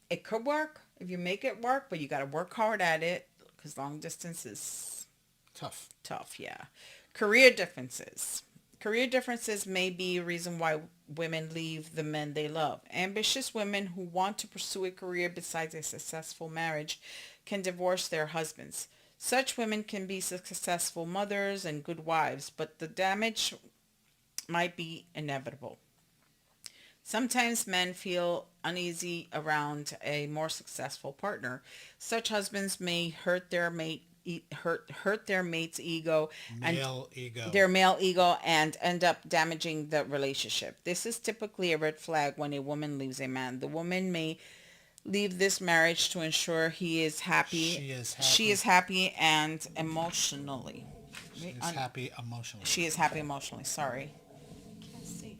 It could work if you make it work, but you got to work hard at it because long distance is Tough. tough. Yeah. Career differences. Career differences may be a reason why women leave the men they love. Ambitious women who want to pursue a career besides a successful marriage can divorce their husbands. Such women can be successful mothers and good wives, but the damage might be inevitable. Sometimes men feel uneasy around a more successful partner. Such husbands may hurt their mate's ego and Male ego. their male ego and end up damaging the relationship. This is typically a red flag when a woman leaves a man. The woman may leave this marriage to ensure he is happy. She is She happy. is happy and emotionally. She is happy emotionally. She is happy emotionally. Sorry. Can't see.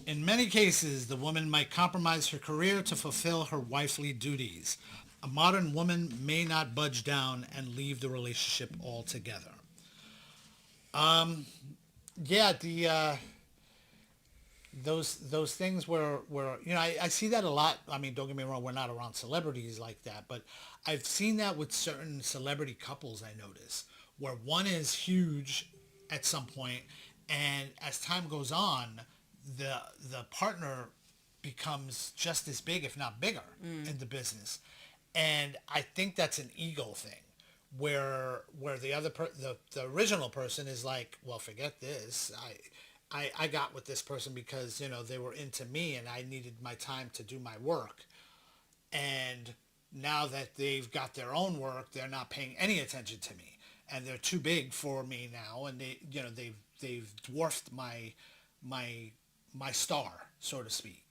In many cases, the woman might compromise her career to fulfill her wifely duties. A modern woman may not budge down and leave the relationship altogether. Yeah, the those things where I see that a lot. I mean, don't get me wrong, we're not around celebrities like that, but I've seen that with certain celebrity couples. I notice where one is huge at some point, and as time goes on, the the partner becomes just as big, if not bigger, in the business, and I think that's an ego thing. Where the original person is like, well, forget this. I got with this person because they were into me and I needed my time to do my work. And now that they've got their own work, they're not paying any attention to me, and they're too big for me now. And they've dwarfed my my star, so to speak.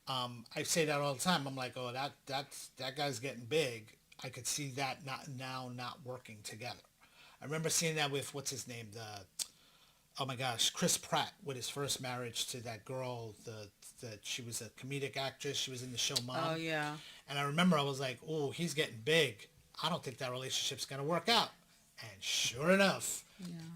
I say that all the time. I'm like, oh, that guy's getting big. I could see that not working together. I remember seeing that with what's his name, the oh my gosh, Chris Pratt, with his first marriage to that girl, the she was a comedic actress. She was in the show Mom. Oh yeah. And I remember I was like, oh, he's getting big. I don't think that relationship's gonna work out. And sure enough,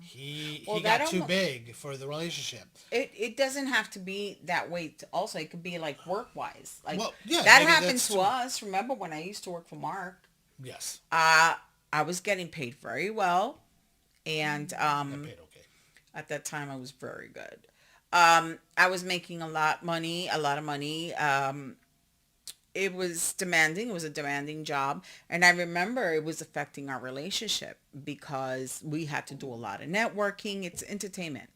he got too big for the relationship. It doesn't have to be that way. Also, it could be like work wise. Like Well, yeah, that maybe happened that's to true. us. Remember when I used to work for Mark? Yes, I was getting paid very well, and I paid okay. at that time I was very good. I was making a lot of money. It was demanding. It was a demanding job. And I remember it was affecting our relationship because we had to do a lot of networking. It's entertainment.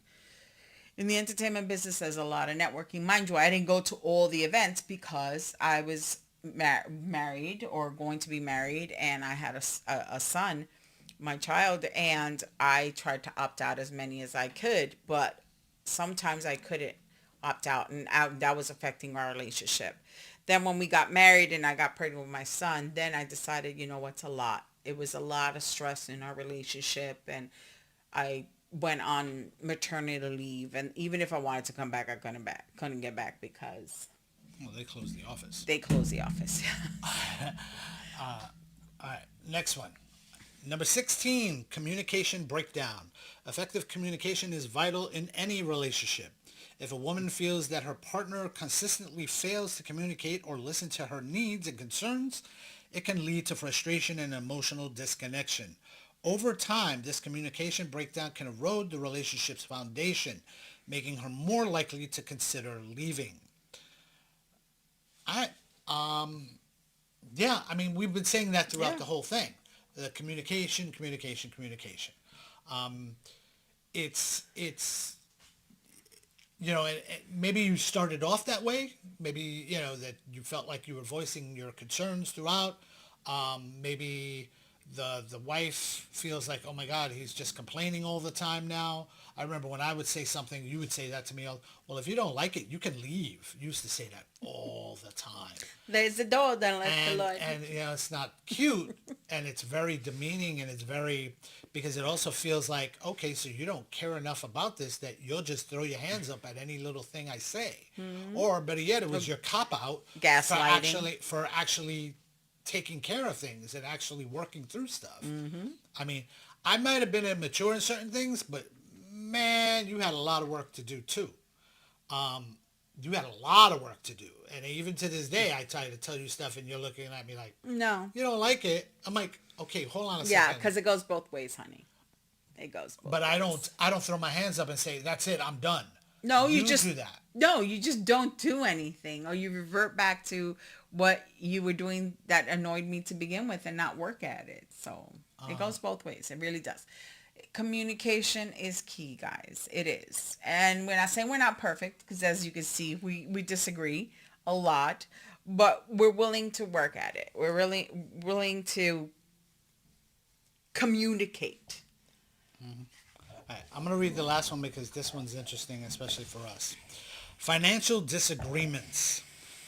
In the entertainment business, there's a lot of networking. Mind you, I didn't go to all the events because I was married or going to be married, and I had a son, my child, and I tried to opt out as many as I could, but sometimes I couldn't opt out, and that was affecting our relationship. Then when we got married and I got pregnant with my son, then I decided, what's a lot. It was a lot of stress in our relationship, and I went on maternity leave, and even if I wanted to come back, I couldn't get back because Well, they closed the office. they closed the office. All right, next one. Number 16, communication breakdown. Effective communication is vital in any relationship. If a woman feels that her partner consistently fails to communicate or listen to her needs and concerns, it can lead to frustration and emotional disconnection. Over time, this communication breakdown can erode the relationship's foundation, making her more likely to consider leaving. I, yeah, I mean, we've been saying that throughout Yeah. the whole thing. The communication, communication, communication. Um, it's and maybe you started off that way. Maybe, that you felt like you were voicing your concerns throughout. Maybe the wife feels like, oh my God, he's just complaining all the time now. I remember when I would say something, you would say that to me. Well, if you don't like it, you can leave. You used to say that all the time. There's the door, then let the Lord. And it's not cute, and it's very demeaning, and it's very, because it also feels like, okay, so you don't care enough about this that you'll just throw your hands up at any little thing I say. Or better yet, it was your cop out Gaslighting. for actually taking care of things and actually working through stuff. I mean, I might have been immature in certain things, but man, you had a lot of work to do too. You had a lot of work to do. And even to this day, I try to tell you stuff and you're looking at me like, No. you don't like it. I'm like, okay, hold on a Yeah, second. because it goes both ways, honey. It goes both But ways. I don't throw my hands up and say, that's it, I'm done. No, you just do that. No, you just don't do anything, or you revert back to what you were doing that annoyed me to begin with and not work at it. So it goes both ways. It really does. Communication is key, guys. It is. And when I say we're not perfect, because as you can see, we disagree a lot, but we're willing to work at it. We're really willing to communicate. All right, I'm going to read the last one because this one's interesting, especially for us. Financial disagreements.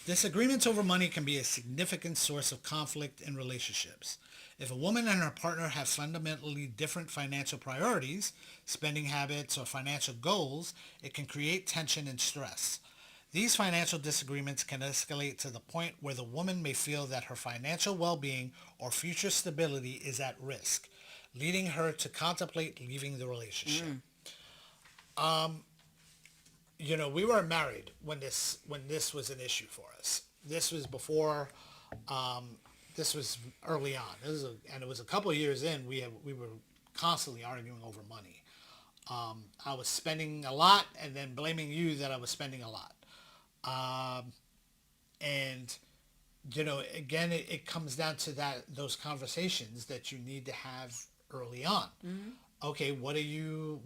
Disagreements over money can be a significant source of conflict in relationships. If a woman and her partner have fundamentally different financial priorities, spending habits, or financial goals, it can create tension and stress. These financial disagreements can escalate to the point where the woman may feel that her financial well-being or future stability is at risk, leading her to contemplate leaving the relationship. We weren't married when this was an issue for us. This was before. This was early on. And it was a couple of years in. We were constantly arguing over money. I was spending a lot, and then blaming you that I was spending a lot. And again, it comes down to those conversations that you need to have early on. Okay, what are you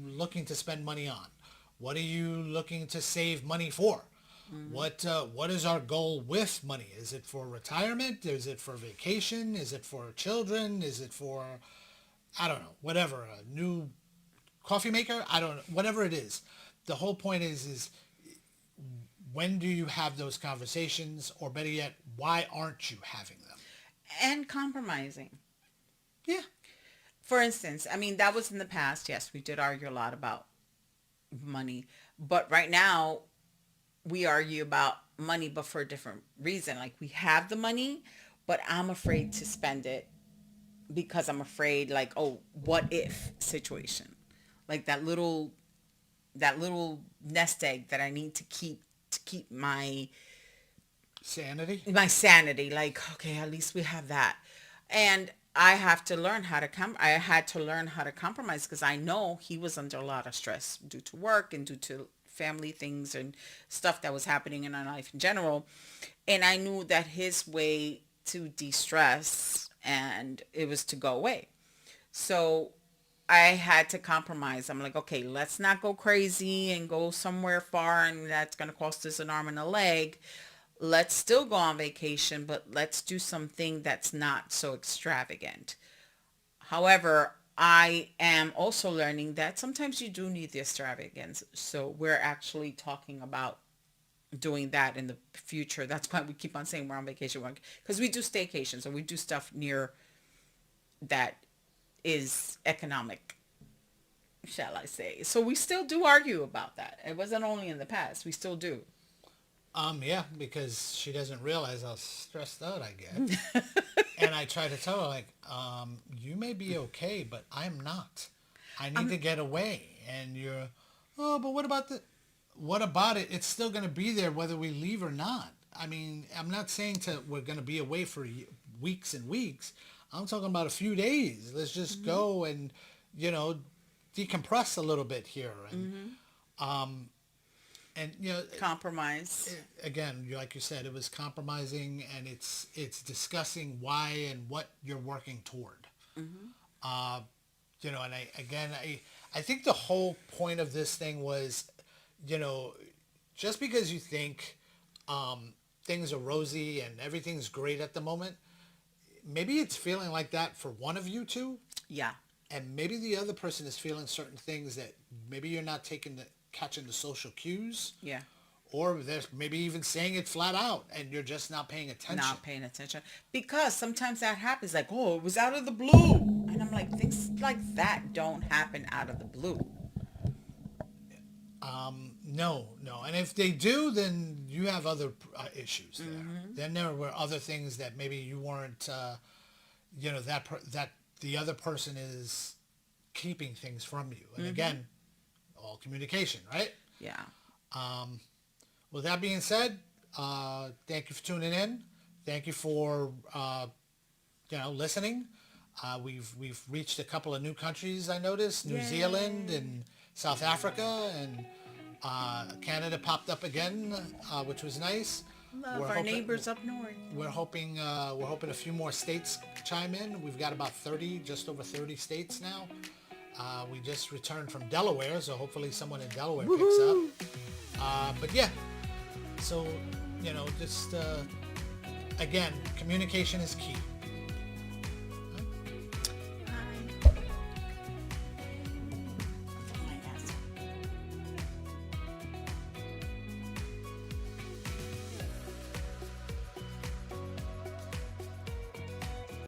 looking to spend money on? What are you looking to save money for? What is our goal with money? Is it for retirement? Is it for vacation? Is it for children? Is it for, I don't know, whatever, a new coffee maker? I don't know, whatever it is. The whole point is when do you have those conversations, or better yet, why aren't you having them? And compromising. Yeah. For instance, I mean, that was in the past. Yes, we did argue a lot about money. But right now, we argue about money, but for a different reason. Like, we have the money, but I'm afraid to spend it because I'm afraid, like, oh, what if situation? Like that little nest egg that I need to keep my sanity. Like, okay, at least we have that. And I have to learn how to I had to learn how to compromise, because I know he was under a lot of stress due to work and due to family things and stuff that was happening in our life in general. And I knew that his way to de-stress, and it was to go away. So I had to compromise. I'm like, okay, let's not go crazy and go somewhere far, and that's going to cost us an arm and a leg. Let's still go on vacation, but let's do something that's not so extravagant. However, I am also learning that sometimes you do need the extravagance. So we're actually talking about doing that in the future. That's why we keep on saying we're on vacation, because we do staycations, or we do stuff near that is economic, shall I say. So we still do argue about that. It wasn't only in the past. We still do. Yeah, because she doesn't realize how stressed out I get. And I try to tell her, like, you may be okay, but I'm not. I need to get away. And you're, oh, but what about it? It's still going to be there whether we leave or not. I mean, I'm not saying we're going to be away for weeks and weeks. I'm talking about a few days. Let's just go and, decompress a little bit here. And, compromise. Again, like you said, it was compromising, and it's discussing why and what you're working toward. And I think the whole point of this thing was, just because you think things are rosy and everything's great at the moment, maybe it's feeling like that for one of you two. Yeah. And maybe the other person is feeling certain things that maybe you're not catching the social cues. Yeah. Or they're maybe even saying it flat out, and you're just not paying attention. Because sometimes that happens, like, oh, it was out of the blue. And I'm like, things like that don't happen out of the blue. No. And if they do, then you have other issues there. Then there were other things that maybe you weren't, that the other person is keeping things from you. And again, all communication, right? Yeah. With that being said, thank you for tuning in. Thank you for, listening. We've reached a couple of new countries, I noticed. New Zealand and South Africa, and Canada popped up again, which was nice. Love our neighbors up north. We're hoping a few more states chime in. We've got about 30, just over 30 states now. We just returned from Delaware, so hopefully someone in Delaware picks up. But yeah, so, just, again, communication is key.